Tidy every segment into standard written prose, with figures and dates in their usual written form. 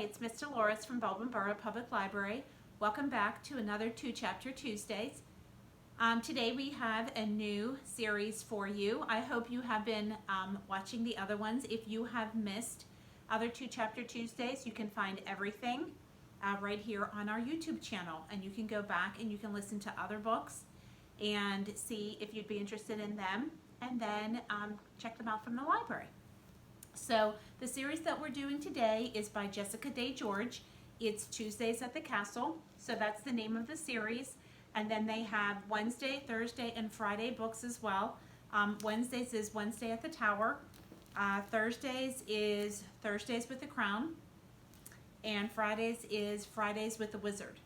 Hi, it's Miss Dolores from Baldwin Borough Public Library. Welcome back to another Two Chapter Tuesdays. Today we have a new series for you. I hope you have been watching the other ones. If you have missed other Two Chapter Tuesdays, you can find everything right here on our YouTube channel, and you can go back and you can listen to other books and see if you'd be interested in them, and then check them out from the library. So the series that we're doing today is by Jessica Day George. It's Tuesdays at the Castle, so that's the name of the series. And then they have Wednesday, Thursday, and Friday books as well. Wednesdays is Wednesday at the Tower. Thursdays is Thursdays with the Crown. And Fridays is Fridays with the Wizard.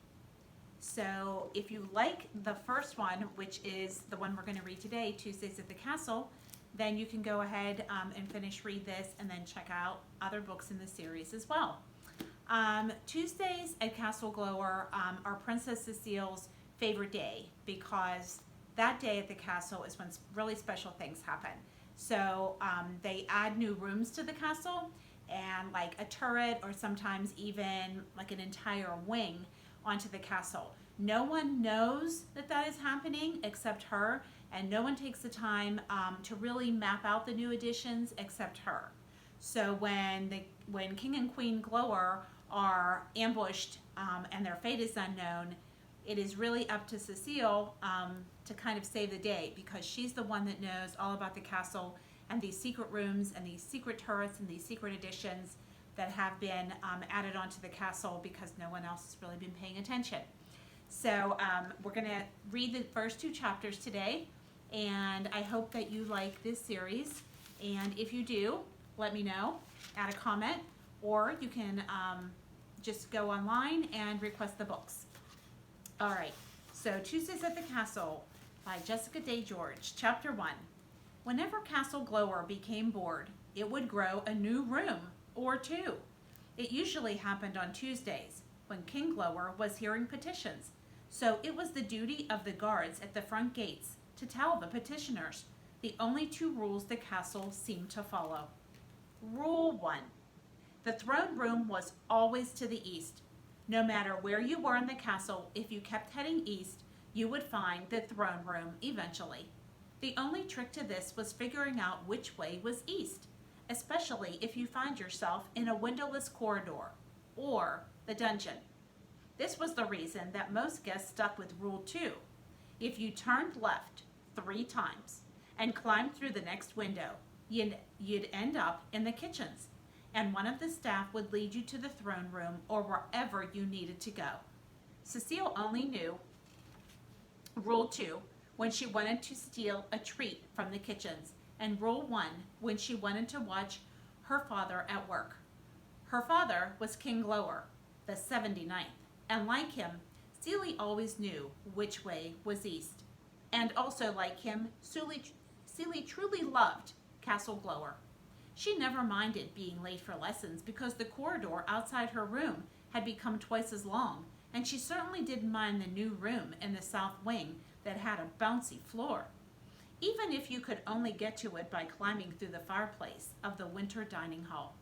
So if you like the first one, which is the one we're going to read today, Tuesdays at the Castle, then you can go ahead and read this and then check out other books in the series as well. Tuesdays at Castle Glower are Princess Cecile's favorite day, because that day at the castle is when really special things happen. So they add new rooms to the castle, and like a turret, or sometimes even like an entire wing onto the castle. No one knows that that is happening except her, and no one takes the time to really map out the new additions except her. So when King and Queen Glower are ambushed and their fate is unknown, it is really up to Cecile to kind of save the day, because she's the one that knows all about the castle and these secret rooms and these secret turrets and these secret additions that have been added onto the castle, because no one else has really been paying attention. So we're going to read the first two chapters today, and I hope that you like this series. And if you do, let me know, add a comment, or you can just go online and request the books. All right, so Tuesdays at the Castle by Jessica Day George, Chapter 1. Whenever Castle Glower became bored, it would grow a new room or two. It usually happened on Tuesdays, when King Glower was hearing petitions, so it was the duty of the guards at the front gates to tell the petitioners the only two rules the castle seemed to follow. Rule 1. The throne room was always to the east. No matter where you were in the castle, if you kept heading east, you would find the throne room eventually. The only trick to this was figuring out which way was east, especially if you find yourself in a windowless corridor or the dungeon. This was the reason that most guests stuck with Rule 2. If you turned left 3 times and climbed through the next window, you'd end up in the kitchens, and one of the staff would lead you to the throne room or wherever you needed to go. Cecile only knew Rule 2 when she wanted to steal a treat from the kitchens, and Rule 1 when she wanted to watch her father at work. Her father was King Glower, the 79th, and like him, Celie always knew which way was east. And also like him, Celie truly loved Castle Glower. She never minded being late for lessons, because the corridor outside her room had become twice as long, and she certainly didn't mind the new room in the south wing that had a bouncy floor, even if you could only get to it by climbing through the fireplace of the winter dining hall.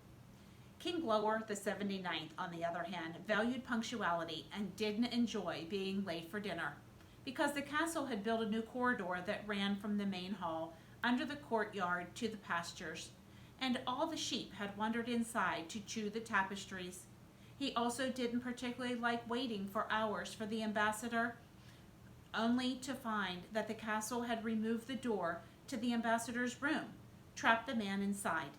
King Glower the 79th, on the other hand, valued punctuality and didn't enjoy being late for dinner, because the castle had built a new corridor that ran from the main hall under the courtyard to the pastures, and all the sheep had wandered inside to chew the tapestries. He also didn't particularly like waiting for hours for the ambassador, only to find that the castle had removed the door to the ambassador's room, trapped the man inside.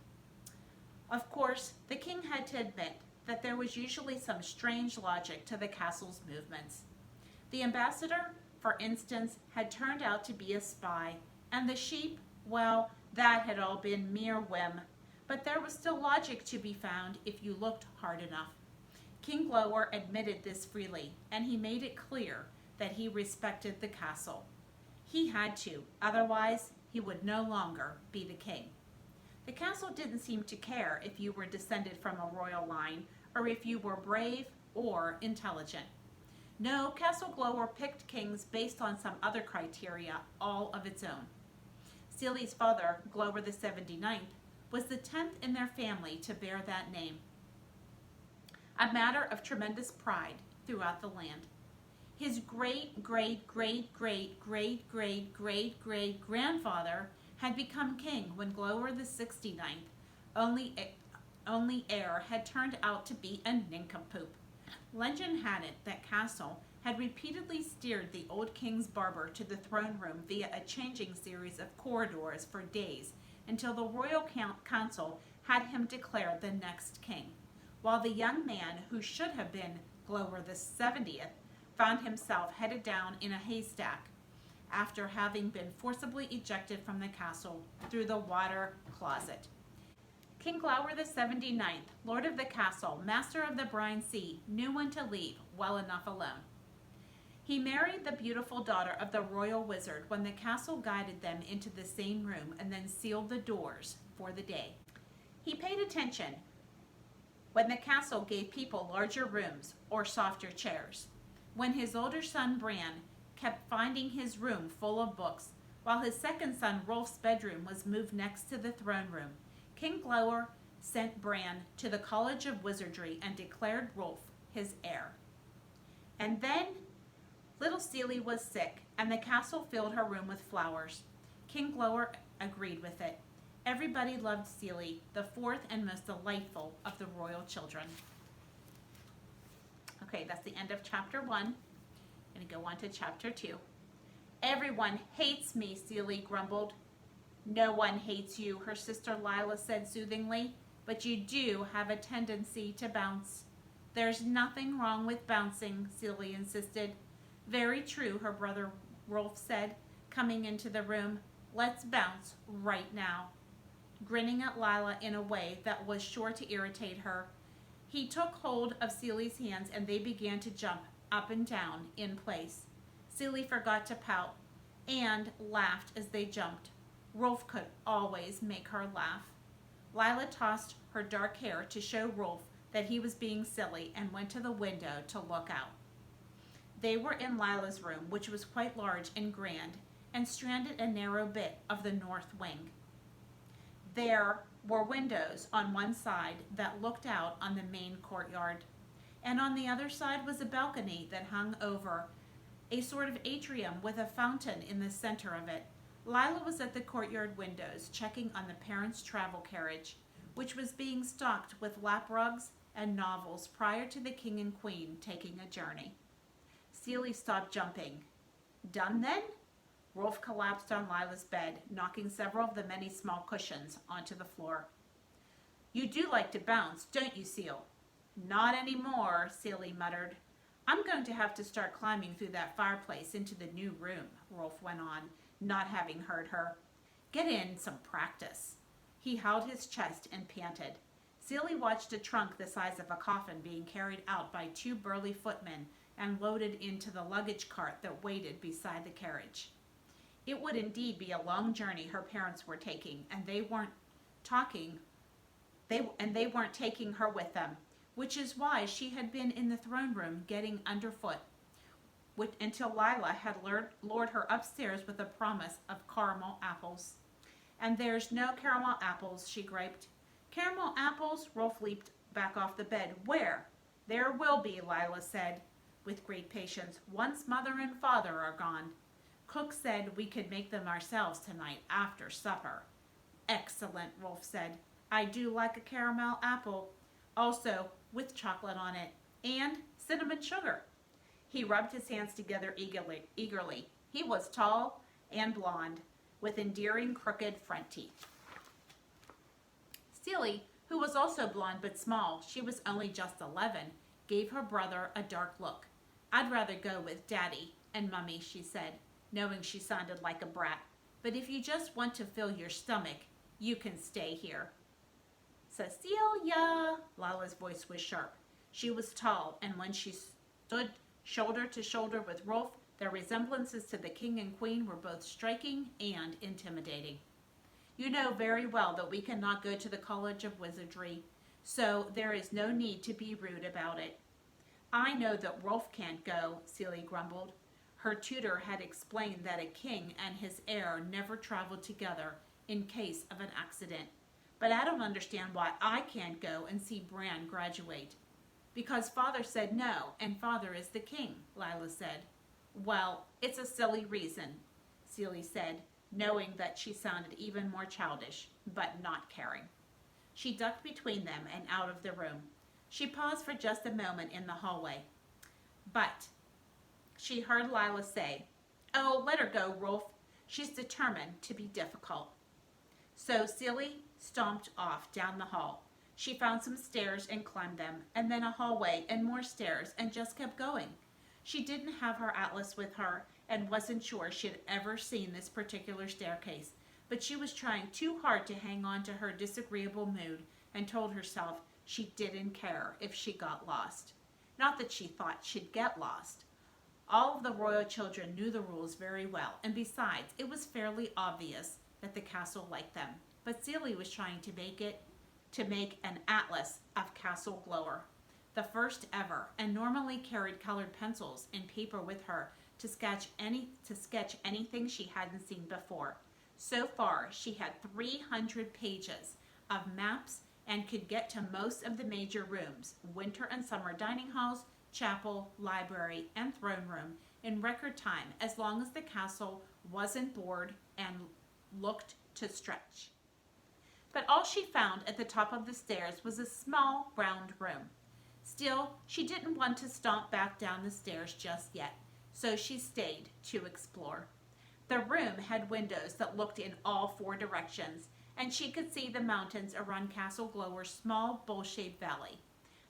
Of course, the king had to admit that there was usually some strange logic to the castle's movements. The ambassador, for instance, had turned out to be a spy, and the sheep, well, that had all been mere whim, but there was still logic to be found if you looked hard enough. King Glower admitted this freely, and he made it clear that he respected the castle. He had to, otherwise he would no longer be the king. The castle didn't seem to care if you were descended from a royal line, or if you were brave or intelligent. No, Castle Glower picked kings based on some other criteria all of its own. Celie's father, Glower the 79th, was the 10th in their family to bear that name. a matter of tremendous pride throughout the land. His great-great-great-great-great-great-great-great-grandfather had become king when Glower the 69th, only heir, had turned out to be a nincompoop. Legend had it that Castle had repeatedly steered the old king's barber to the throne room via a changing series of corridors for days until the royal council had him declared the next king, while the young man who should have been Glower the 70th found himself headed down in a haystack after having been forcibly ejected from the castle through the water closet. King Glower the 79th, lord of the castle, master of the brine sea, knew when to leave well enough alone. He married the beautiful daughter of the royal wizard when the castle guided them into the same room and then sealed the doors for the day. He paid attention when the castle gave people larger rooms or softer chairs. When his older son Bran kept finding his room full of books, while his second son Rolf's bedroom was moved next to the throne room, King Glower sent Bran to the College of Wizardry and declared Rolf his heir. And then little Celie was sick, and the castle filled her room with flowers. King Glower agreed with it. Everybody loved Celie, the fourth and most delightful of the royal children. Okay, that's the end of chapter 1. I'm going to go on to chapter 2. Everyone hates me, Celie grumbled. No one hates you, her sister Lila said soothingly, but you do have a tendency to bounce. There's nothing wrong with bouncing, Celie insisted. Very true, her brother Rolf said, coming into the room. Let's bounce right now. Grinning at Lila in a way that was sure to irritate her, he took hold of Celie's hands and they began to jump up and down in place. Celie forgot to pout and laughed as they jumped. Rolf could always make her laugh. Lila tossed her dark hair to show Rolf that he was being silly and went to the window to look out. They were in Lila's room, which was quite large and grand, and stranded a narrow bit of the north wing. There were windows on one side that looked out on the main courtyard, and on the other side was a balcony that hung over a sort of atrium with a fountain in the center of it. Lila was at the courtyard windows, checking on the parents' travel carriage, which was being stocked with lap rugs and novels prior to the king and queen taking a journey. Celie stopped jumping. Done then? Rolf collapsed on Lila's bed, knocking several of the many small cushions onto the floor. You do like to bounce, don't you, Celie? Not anymore, Celie muttered. I'm going to have to start climbing through that fireplace into the new room, Rolf went on, not having heard her. Get in some practice. He held his chest and panted. Celie watched a trunk the size of a coffin being carried out by two burly footmen and loaded into the luggage cart that waited beside the carriage. It would indeed be a long journey her parents were taking, and they weren't taking her with them, which is why she had been in the throne room getting underfoot until Lila had lured her upstairs with a promise of caramel apples. And there's no caramel apples, she griped. Caramel apples? Rolf leaped back off the bed. Where? There will be, Lila said, with great patience, once mother and father are gone. Cook said we could make them ourselves tonight after supper. Excellent, Rolf said. I do like a caramel apple, also with chocolate on it, and cinnamon sugar. He rubbed his hands together eagerly. He was tall and blond, with endearing crooked front teeth. Celie, who was also blonde but small, she was only just 11, gave her brother a dark look. I'd rather go with Daddy and Mummy, she said, knowing she sounded like a brat. But if you just want to fill your stomach, you can stay here. Cecilia! Lila's voice was sharp. She was tall, and when she stood shoulder to shoulder with Rolf, their resemblances to the king and queen were both striking and intimidating. You know very well that we cannot go to the College of Wizardry, so there is no need to be rude about it. I know that Rolf can't go, Celie grumbled. Her tutor had explained that a king and his heir never traveled together in case of an accident. But I don't understand why I can't go and see Bran graduate. Because father said no, and father is the king, Lila said. Well, it's a silly reason, Celie said, knowing that she sounded even more childish, but not caring. She ducked between them and out of the room. She paused for just a moment in the hallway. But she heard Lila say, "Oh, let her go, Rolf. She's determined to be difficult." So Celie stomped off down the hall. She found some stairs and climbed them, and then a hallway and more stairs, and just kept going. She didn't have her atlas with her and wasn't sure she had ever seen this particular staircase, but she was trying too hard to hang on to her disagreeable mood and told herself she didn't care if she got lost. Not that she thought she'd get lost. All of the royal children knew the rules very well, and besides, it was fairly obvious that the castle liked them. But Celie was trying to make an atlas of Castle Glower, the first ever, and normally carried colored pencils and paper with her to sketch anything she hadn't seen before. So far, she had 300 pages of maps and could get to most of the major rooms, winter and summer dining halls, chapel, library, and throne room in record time, as long as the castle wasn't bored and looked to stretch. But all she found at the top of the stairs was a small, round room. Still, she didn't want to stomp back down the stairs just yet, so she stayed to explore. The room had windows that looked in all four directions, and she could see the mountains around Castle Glower's small, bowl-shaped valley.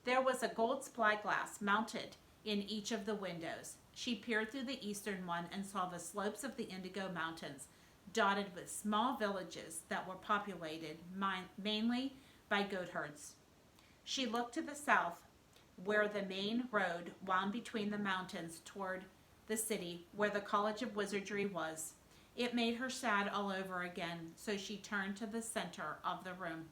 There was a gold spyglass mounted in each of the windows. She peered through the eastern one and saw the slopes of the Indigo Mountains, dotted with small villages that were populated mainly by goatherds. She looked to the south, where the main road wound between the mountains toward the city, where the College of Wizardry was. It made her sad all over again, so she turned to the center of the room.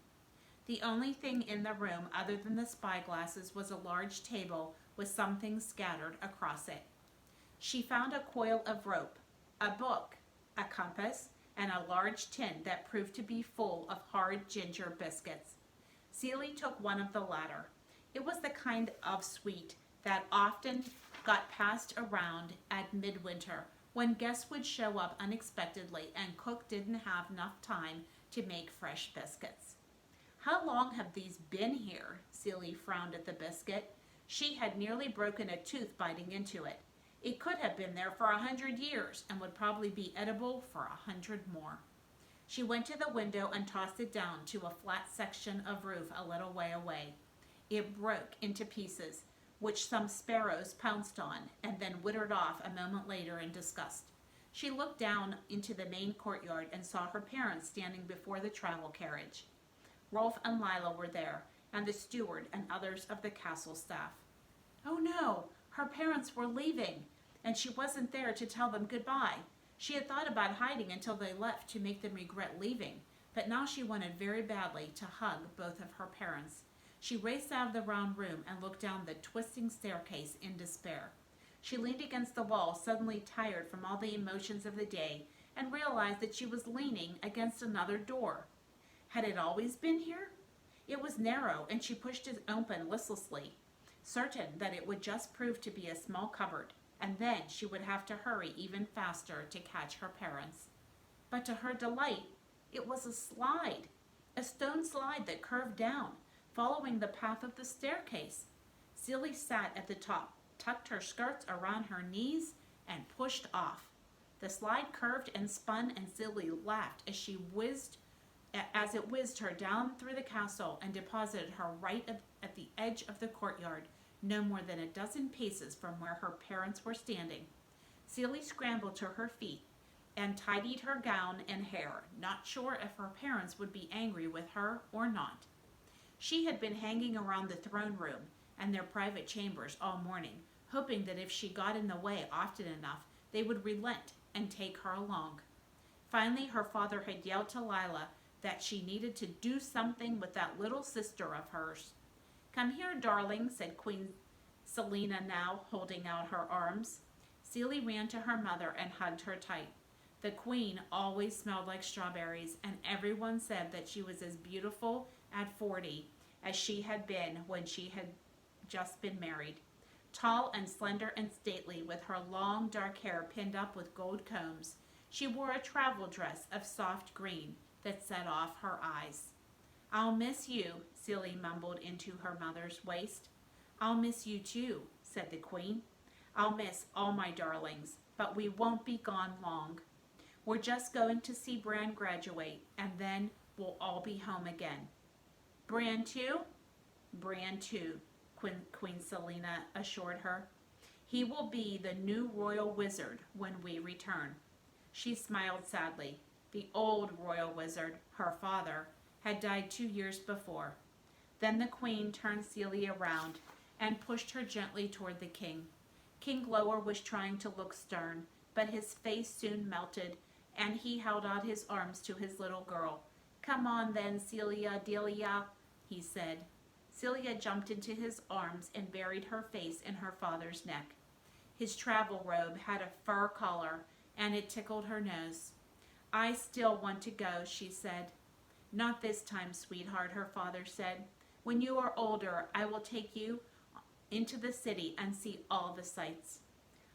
The only thing in the room other than the spyglasses was a large table with some things scattered across it. She found a coil of rope, a book, a compass, and a large tin that proved to be full of hard ginger biscuits. Celie took one of the latter. It was the kind of sweet that often got passed around at midwinter when guests would show up unexpectedly and cook didn't have enough time to make fresh biscuits. "How long have these been here?" Celie frowned at the biscuit. She had nearly broken a tooth biting into it. It could have been there for 100 years and would probably be edible for 100 more. She went to the window and tossed it down to a flat section of roof a little way away. It broke into pieces, which some sparrows pounced on and then withered off a moment later in disgust. She looked down into the main courtyard and saw her parents standing before the travel carriage. Rolf and Lila were there, and the steward and others of the castle staff. Oh no, her parents were leaving, and she wasn't there to tell them goodbye. She had thought about hiding until they left to make them regret leaving, but now she wanted very badly to hug both of her parents. She raced out of the round room and looked down the twisting staircase in despair. She leaned against the wall, suddenly tired from all the emotions of the day, and realized that she was leaning against another door. Had it always been here? It was narrow, and she pushed it open listlessly, certain that it would just prove to be a small cupboard, and then she would have to hurry even faster to catch her parents. But to her delight, it was a slide, a stone slide that curved down, following the path of the staircase. Celie sat at the top, tucked her skirts around her knees, and pushed off. The slide curved and spun, and Celie laughed as it whizzed her down through the castle and deposited her right at the edge of the courtyard, no more than a dozen paces from where her parents were standing. Celie scrambled to her feet and tidied her gown and hair, not sure if her parents would be angry with her or not. She had been hanging around the throne room and their private chambers all morning, hoping that if she got in the way often enough, they would relent and take her along. Finally, her father had yelled to Lila that she needed to do something with that little sister of hers. "Come here, darling," said Queen Selena, now holding out her arms. Celie ran to her mother and hugged her tight. The queen always smelled like strawberries, and everyone said that she was as beautiful at 40 as she had been when she had just been married. Tall and slender and stately, with her long dark hair pinned up with gold combs, she wore a travel dress of soft green that set off her eyes. "I'll miss you," Celie mumbled into her mother's waist. "I'll miss you too," said the queen. "I'll miss all my darlings, but we won't be gone long. We're just going to see Bran graduate, and then we'll all be home again." "Bran too?" "Bran too," Queen Selena assured her. "He will be the new royal wizard when we return." She smiled sadly. The old royal wizard, her father, had died 2 years before. Then the queen turned Celie around and pushed her gently toward the king. King Glower was trying to look stern, but his face soon melted, and he held out his arms to his little girl. "Come on then, Celia Delia," he said. Celia jumped into his arms and buried her face in her father's neck. His travel robe had a fur collar, and it tickled her nose. "I still want to go," she said. "Not this time, sweetheart," her father said. "When you are older, I will take you into the city and see all the sights."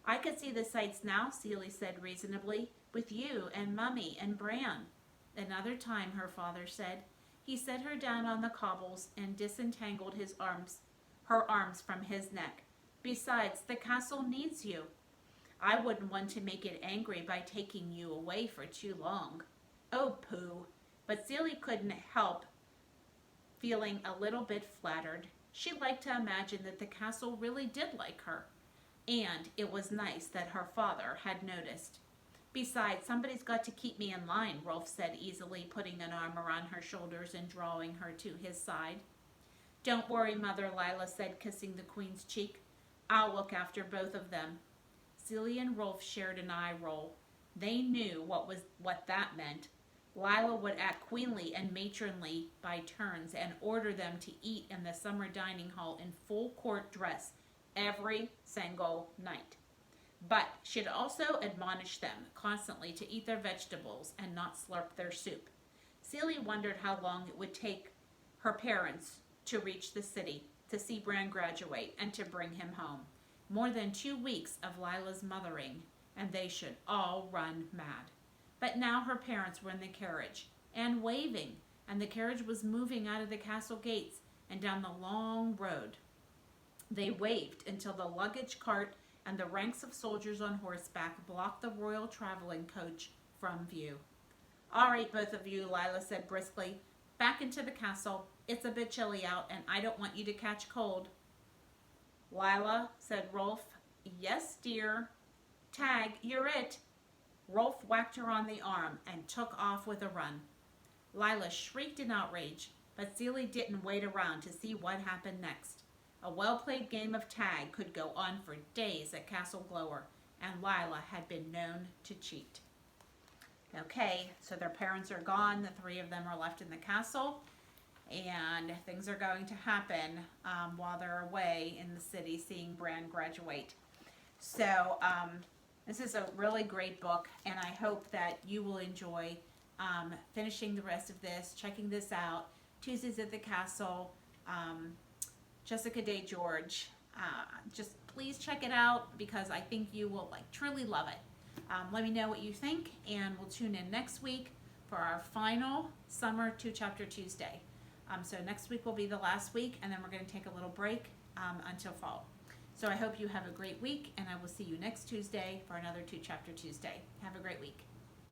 "I could see the sights now," Celie said reasonably, "with you and Mummy and Bran." "Another time," her father said. He set her down on the cobbles and disentangled her arms from his neck. "Besides, the castle needs you. I wouldn't want to make it angry by taking you away for too long." "Oh, pooh." But Celie couldn't help feeling a little bit flattered. She liked to imagine that the castle really did like her, and it was nice that her father had noticed. "Besides, somebody's got to keep me in line," Rolf said easily, putting an arm around her shoulders and drawing her to his side. "Don't worry, Mother," Lila said, kissing the queen's cheek. "I'll look after both of them." Celie and Rolf shared an eye roll. They knew what that meant. Lila would act queenly and matronly by turns and order them to eat in the summer dining hall in full court dress every single night. But she'd also admonish them constantly to eat their vegetables and not slurp their soup. Celie wondered how long it would take her parents to reach the city, to see Bran graduate, and to bring him home. More than 2 weeks of Lila's mothering, and they should all run mad. But now her parents were in the carriage, and waving, and the carriage was moving out of the castle gates and down the long road. They waved until the luggage cart and the ranks of soldiers on horseback blocked the royal traveling coach from view. "All right, both of you," Lila said briskly. "Back into the castle. It's a bit chilly out, and I don't want you to catch cold." "Lila," said Rolf. "Yes, dear." "Tag, you're it." Rolf whacked her on the arm and took off with a run. Lila shrieked in outrage, but Celie didn't wait around to see what happened next. A well-played game of tag could go on for days at Castle Glower, and Lila had been known to cheat. Okay, so their parents are gone. The 3 of them are left in the castle, and things are going to happen while they're away in the city seeing Bran graduate. So this is a really great book, and I hope that you will enjoy finishing the rest of this, checking this out. Tuesdays at the Castle, Jessica Day George. Just please check it out because I think you will truly love it. Let me know what you think, and we'll tune in next week for our final summer 2-chapter Tuesday. So next week will be the last week, and then we're going to take a little break until fall. So I hope you have a great week, and I will see you next Tuesday for another 2-chapter Tuesday. Have a great week.